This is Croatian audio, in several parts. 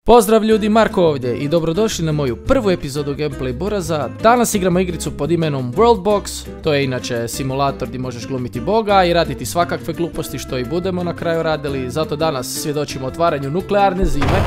Pozdrav ljudi, Marko ovdje i dobrodošli na moju prvu epizodu Gameplay Buraza. Danas igramo igricu pod imenom Worldbox, to je inače simulator gdje možeš glumiti boga i raditi svakakve gluposti što i budemo na kraju radili. Zato danas svjedočimo otvaranju nuklearne zime,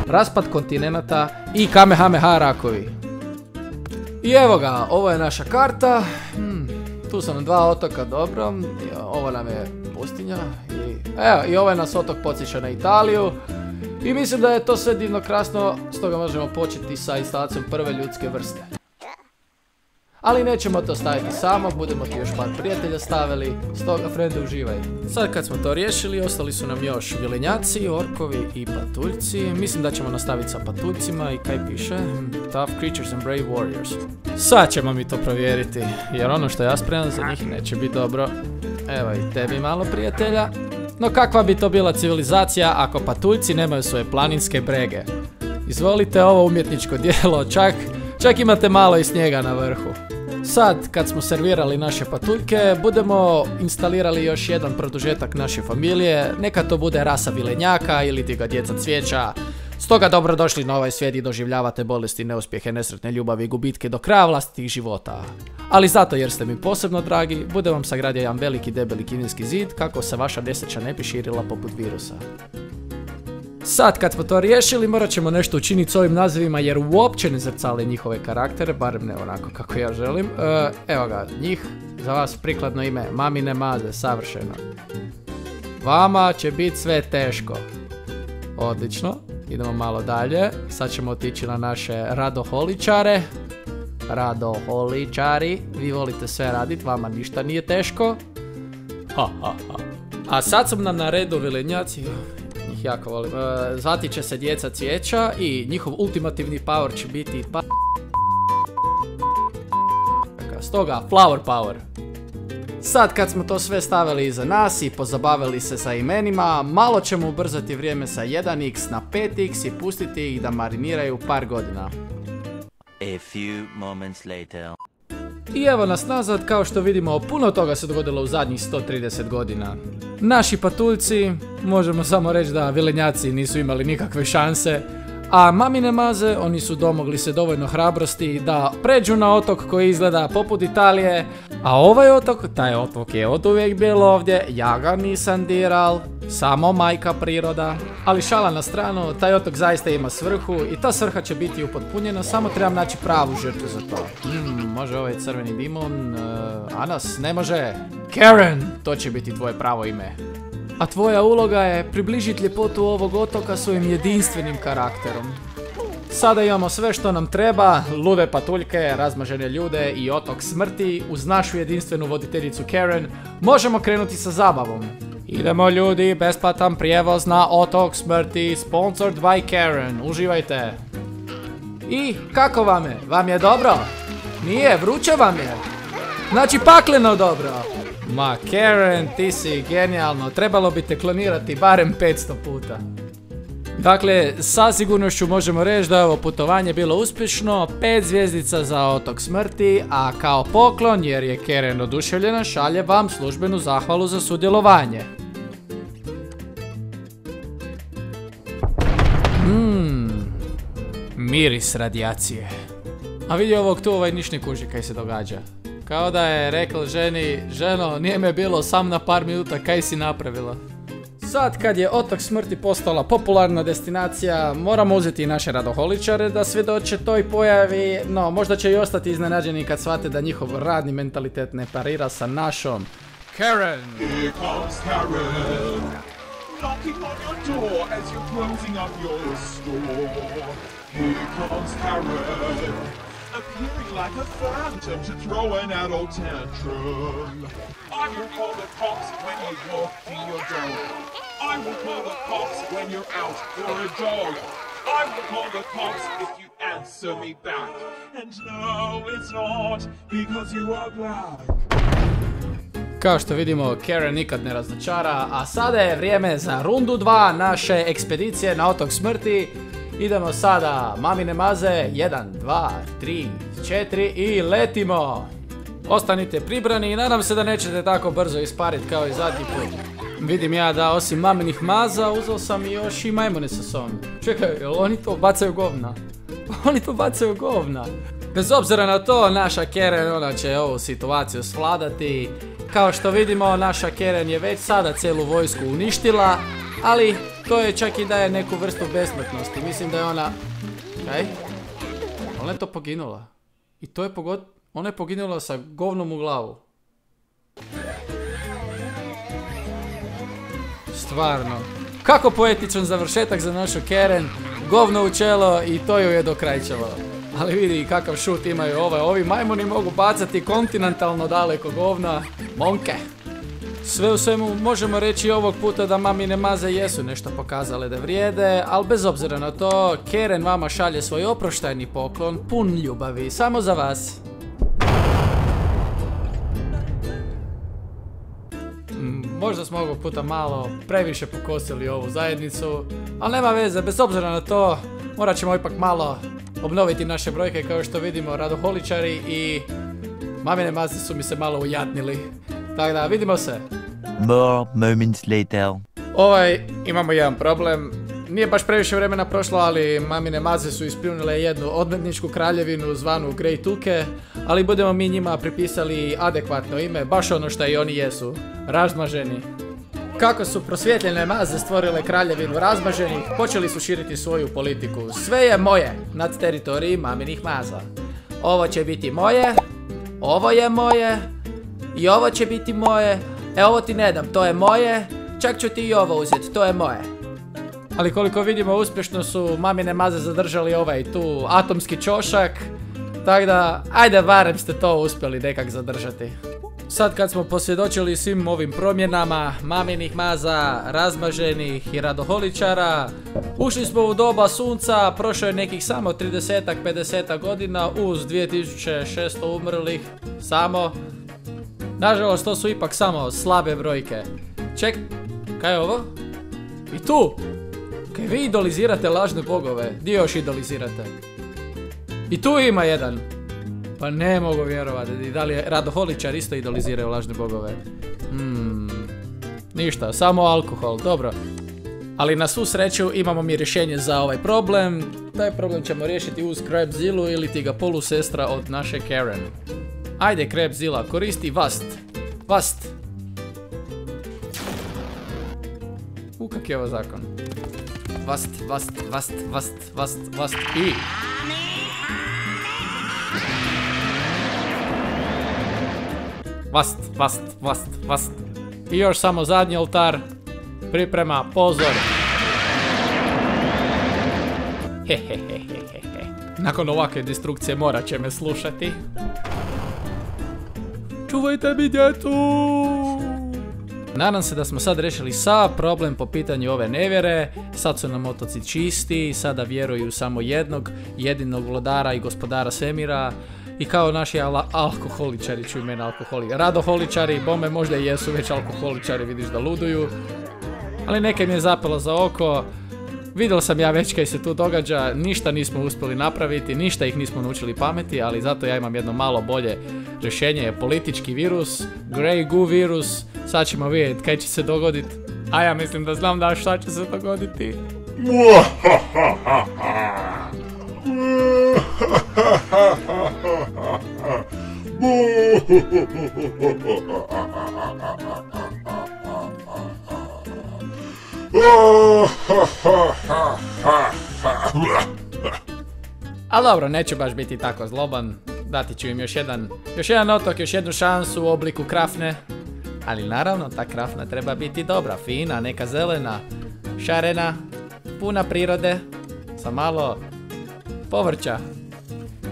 raspad kontinenata i kamehameha rakovi. I evo ga, ovo je naša karta. Tu su nam dva otoka, dobro, ovo nam je pustinja i ovaj nas otok podsjeća na Italiju. I mislim da je to sve divno krasno, stoga možemo početi sa instalacijom prve ljudske vrste. Ali nećemo to staviti samo, budemo ti još par prijatelja stavili, stoga frende uživaj. Sad kad smo to riješili, ostali su nam još vilenjaci, orkovi i patuljci. Mislim da ćemo nastaviti sa patuljcima i kaj piše? Tough creatures and brave warriors. Sad ćemo mi to provjeriti, jer ono što ja spremam za njih neće biti dobro. Evo i tebi malo prijatelja. No kakva bi to bila civilizacija ako patuljci nemaju svoje planinske brege? Izvolite ovo umjetničko djelo, čak imate malo i snijega na vrhu. Sad kad smo servirali naše patuljke, budemo instalirali još jedan produžetak naše familije, neka to bude rasa vilenjaka ili ti ga djeca cvijeća. Stoga dobrodošli na ovaj svijet i doživljavate bolesti, neuspjehe, nesretne ljubavi i gubitke do kraja vlastitih života. Ali zato jer ste mi posebno dragi, budem vam sagradio jedan veliki debeli kineski zid kako se vaša nesreća ne bi širila poput virusa. Sad kad smo to riješili morat ćemo nešto učiniti s ovim nazivima jer uopće ne zrcale njihove karaktere, barem ne onako kako ja želim. Evo ga, njih, za vas prikladno ime, mamine maze, savršeno. Vama će biti sve teško. Odlično, idemo malo dalje, sad ćemo otići na naše radoholičare. Radoholičari, vi volite sve raditi, vama ništa nije teško. A sad su nam na redu vilenjaci, njih jako volim. Zvati će se djeca cvijeća i njihov ultimativni power će biti stoga flower power. Sad kad smo to sve stavili iza nas i pozabavili se sa imenima, malo ćemo ubrzati vrijeme sa 1x na 5x i pustiti ih da mariniraju par godina. A few moments later. I evo nas nazad, kao što vidimo puno toga se dogodilo u zadnjih 130 godina. Naši patuljci, možemo samo reći da vilenjaci nisu imali nikakve šanse, a mamine maze, oni su domogli se dovoljno hrabrosti da pređu na otok koji izgleda poput Italije, a ovaj otok, taj otok je oduvijek bilo ovdje, ja ga nisam diral, samo majka priroda. Ali šala na stranu, taj otok zaista ima svrhu i ta svrha će biti upotpunjena, samo trebam naći pravu žrtvu za to. Može ovaj crveni dimon, Anas, ne može. Karen, to će biti tvoje pravo ime. A tvoja uloga je približiti ljepotu ovog otoka svojim jedinstvenim karakterom. Sada imamo sve što nam treba, lude patuljke, razmažene ljude i otok smrti, uz našu jedinstvenu voditeljicu Karen, možemo krenuti sa zabavom. Idemo ljudi, besplatan prijevoz na otok smrti, sponsored by Karen, uživajte. I kako vam je? Vam je dobro? Nije, vruće vam je? Znači pakleno dobro. Ma Karen, ti si genijalno, trebalo bi te klonirati barem 500 puta. Dakle, sa sigurnošću možemo reći da je ovo putovanje bilo uspješno, 5 zvjezdica za otok smrti, a kao poklon, jer je Karen oduševljena, šalje vam službenu zahvalu za sudjelovanje. Miris radijacije. A vidi ovog tu, ovaj niš ne kuži kaj se događa. Kao da je rekla ženi, ženo, nije me bilo sam na par minuta, kaj si napravila? Sad kad je otok smrti postala popularna destinacija, moramo uzeti i naše radoholičare da svjedoče toj pojavi, no možda će i ostati iznenađeni kad shvate da njihov radni mentalitet ne parira sa našom. Karen! Here comes Karen, knocking on your door as you're closing up your store. Here comes Karen, appearing like a phantom to throw an adult tantrum. I will call the cops when you walk in your door. I will call the cops when you're out for a dog. I will call the cops if you answer me back. And no, it's not because you are black. Kao što vidimo, Karen nikad ne razočara, a sada je vrijeme za rundu 2 naše ekspedicije na otok smrti. Idemo sada, mamine maze, 1, 2, 3, 4 i letimo! Ostanite pribrani i nadam se da nećete tako brzo ispariti kao i zadnji put. Vidim ja da osim maminih maza uzeo sam još i majmune sa sobom. Čekaj, jel oni to bacaju govna? Oni to bacaju govna. Bez obzira na to, naša Karen, ona će ovu situaciju svladati. Kao što vidimo, naša Karen je već sada cijelu vojsku uništila, ali to je čak i daje neku vrstu besmrtnosti. Mislim da je ona... Kaj? Ona je to poginula. I to je ona je poginula sa govnom u glavu. Stvarno. Kako poetičan završetak za našu Karen. Govno u čelo i to ju je dokrajčalo. Ali vidi kakav šut imaju ovi majmuni mogu bacati kontinentalno daleko govna. Monke. Sve u svemu možemo reći ovog puta da mamine maze jesu nešto pokazale da vrijede, ali bez obzira na to, Karen vama šalje svoj oproštajni poklon pun ljubavi, samo za vas. Možda smo ovog puta malo previše pokosili ovu zajednicu, ali nema veze, bez obzira na to, morat ćemo ipak malo obnoviti naše brojke. Kao što vidimo, radoholičari i mamine maze su mi se malo ujadnili. Tako da, vidimo se. More moments later. Imamo jedan problem. Nije baš previše vremena prošlo, ali mamine maze su ispljunile jednu odmetničku kraljevinu zvanu Grey Tuke, ali budemo mi njima pripisali adekvatno ime, baš ono što i oni jesu. Razmaženi. Kako su prosvjetljene maze stvorile kraljevinu razmaženih, počeli su širiti svoju politiku. Sve je moje nad teritoriji maminih maza. Ovo će biti moje, ovo je moje, i ovo će biti moje, ovo ti ne dam, to je moje, čak ću ti i ovo uzeti, to je moje. Ali koliko vidimo, uspješno su mamine maze zadržali tu atomski ćošak, tako da, ajde, barem ste to uspjeli nekak zadržati. Sad kad smo posvjedočili svim ovim promjenama maminih maza, razmaženih i radoholičara, ušli smo u doba sunca, prošlo je nekih samo 30-50 godina uz 2600 umrlih, samo. Nažalost, to su ipak samo slabe brojke. Kaj je ovo? I tu! Kaj vi idolizirate lažne bogove, gdje još idolizirate? I tu ima jedan! Pa ne mogu vjerovati, da li radoholičar isto idoliziraju lažne bogove? Ništa, samo alkohol, dobro. Ali na svu sreću imamo mi rješenje za ovaj problem. Taj problem ćemo riješiti uz Crabzilu ili ti ga polusestra od naše Karen. Ajde Crabzila, koristi Vast. Vast. Kak je ovo zakon? Vast, Vast, Vast, Vast, Vast, Vast i... Vast, Vast, Vast, Vast. I još samo zadnji oltar. Priprema, pozor. Hehehehehe. Nakon ovakve destrukcije morat će me slušati. Čuvajte mi djecu! Nadam se da smo sad rešili sav problem po pitanju ove nevjere. Sad su nam otoci čisti, sada vjeruju samo jedinog vladara i gospodara svemira. I kao naši alkoholičari, čuju mene radoholičari, bome možda i jesu već alkoholičari, vidiš da luduju. Ali neke mi je zapelo za oko. Vidjel sam ja već kaj se tu događa, ništa nismo uspjeli napraviti, ništa ih nismo naučili pameti, ali zato ja imam jedno malo bolje rješenje, politički virus, Grey Goo virus, sad ćemo vidjeti kaj će se dogoditi. A ja mislim da znam da šta će se dogoditi. Ali dobro, neću baš biti tako zloban. Dati ću im još jedan otok, još jednu šansu u obliku krafne. Ali naravno, ta krafna treba biti dobra, fina, neka zelena, šarena, puna prirode, sa malo povrća.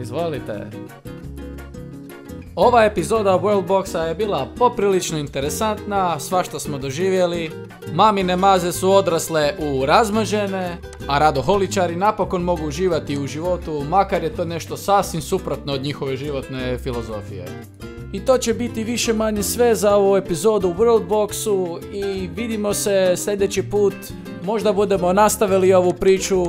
Izvolite. Ova epizoda Worldboxa je bila poprilično interesantna, svašta smo doživjeli. Mamine maze su odrasle u razmažene, a radoholičari napokon mogu uživati u životu, makar je to nešto sasvim suprotno od njihove životne filozofije. I to će biti više manje sve za ovu epizodu u Worldboxu i vidimo se sljedeći put. Možda budemo nastavili ovu priču,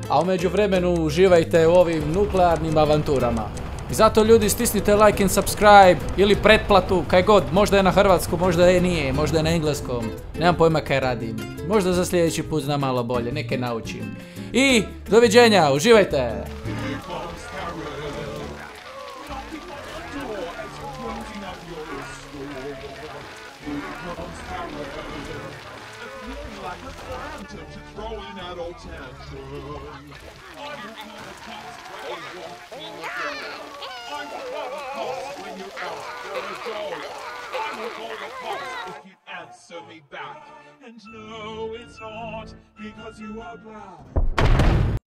a u međuvremenu uživajte u ovim nuklearnim avanturama. I zato ljudi stisnite like and subscribe ili pretplatu, kaj god, možda je na hrvatskom, možda je nije, možda je na engleskom, nemam pojma kaj radim. Možda za sljedeći put znam malo bolje, neke naučim. i doviđenja, uživajte! Here comes Karen, knocking on your door as you're closing up your store. Here comes Karen, appearing like a phantom to throw an adult tantrum. I'm the cops when you walk through the door. I'm the cops when you're out for a dog. I will call the cops if you answer me back. And no, it's not because you are black.